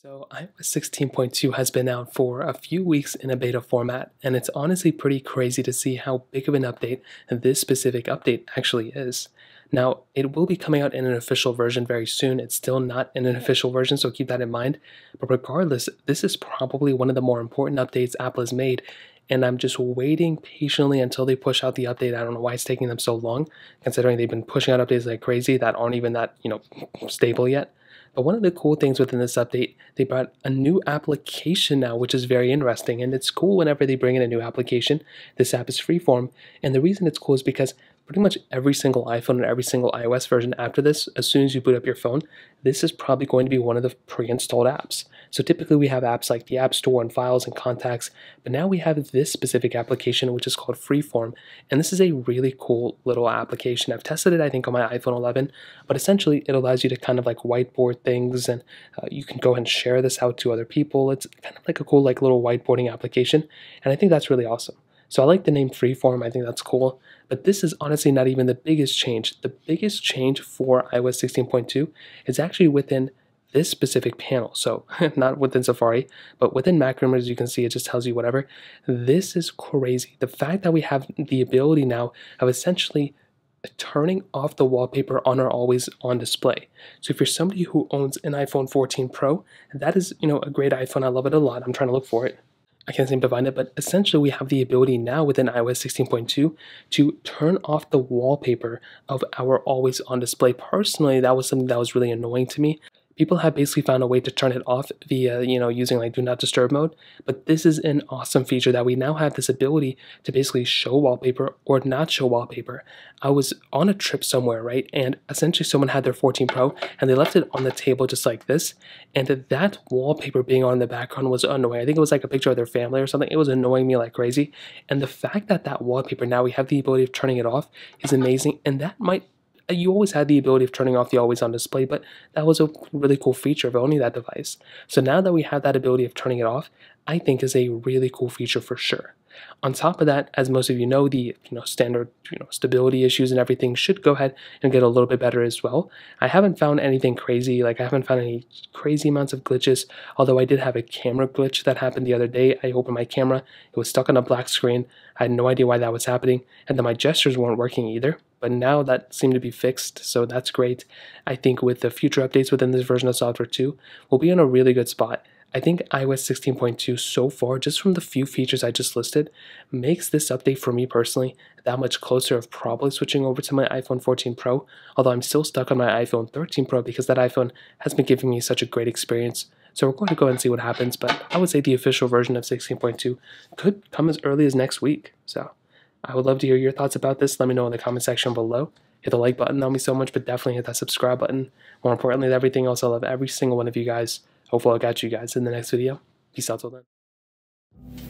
So iOS 16.2 has been out for a few weeks in a beta format, and it's honestly pretty crazy to see how big of an update this specific update actually is. Now, it will be coming out in an official version very soon. It's still not in an official version, so keep that in mind. But regardless, this is probably one of the more important updates Apple has made, and I'm just waiting patiently until they push out the update. I don't know why it's taking them so long, considering they've been pushing out updates like crazy that aren't even that, stable yet. But one of the cool things within this update, they brought a new application now, which is very interesting. And it's cool whenever they bring in a new application. This app is freeform. And the reason it's cool is because pretty much every single iPhone and every single iOS version after this, as soon as you boot up your phone, this is probably going to be one of the pre-installed apps. So typically we have apps like the App Store and Files and Contacts, but now we have this specific application which is called Freeform, and this is a really cool little application. I've tested it, I think, on my iPhone 11, but essentially it allows you to kind of like whiteboard things, and you can go and share this out to other people. It's kind of like a cool like little whiteboarding application, and I think that's really awesome. So I like the name Freeform, I think that's cool, but this is honestly not even the biggest change. The biggest change for iOS 16.2 is actually within this specific panel. So not within Safari, but within Mac Rumors, you can see it just tells you whatever. This is crazy. The fact that we have the ability now of essentially turning off the wallpaper on our always on display. So if you're somebody who owns an iPhone 14 Pro, that is, a great iPhone. I love it a lot. I'm trying to look for it. I can't seem to find it, but essentially we have the ability now within iOS 16.2 to turn off the wallpaper of our always on display. Personally, that was something that was really annoying to me. People have basically found a way to turn it off via, using like do not disturb mode, but this is an awesome feature that we now have this ability to basically show wallpaper or not show wallpaper. I was on a trip somewhere, right? And essentially someone had their 14 Pro and they left it on the table just like this. And that wallpaper being on the background was annoying. I think it was like a picture of their family or something. It was annoying me like crazy. And the fact that that wallpaper, now we have the ability of turning it off is amazing. And that might you always had the ability of turning off the always on display, but that was a really cool feature of owning that device. So now that we have that ability of turning it off, I think is a really cool feature for sure. On top of that, as most of you know, the standard stability issues and everything should go ahead and get a little bit better as well. I haven't found anything crazy, like I haven't found any crazy amounts of glitches, although I did have a camera glitch that happened the other day. I opened my camera, it was stuck on a black screen. I had no idea why that was happening, and then my gestures weren't working either. But now that seemed to be fixed, so that's great. I think with the future updates within this version of software 2, we'll be in a really good spot. I think iOS 16.2 so far, just from the few features I just listed, makes this update for me personally that much closer of probably switching over to my iPhone 14 Pro, although I'm still stuck on my iPhone 13 Pro because that iPhone has been giving me such a great experience. So we're going to go and see what happens, but I would say the official version of 16.2 could come as early as next week. So I would love to hear your thoughts about this. Let me know in the comment section below. Hit the like button, that'll mean so much, but definitely hit that subscribe button. More importantly than everything else, I love every single one of you guys. Hopefully I'll catch you guys in the next video. Peace out till then.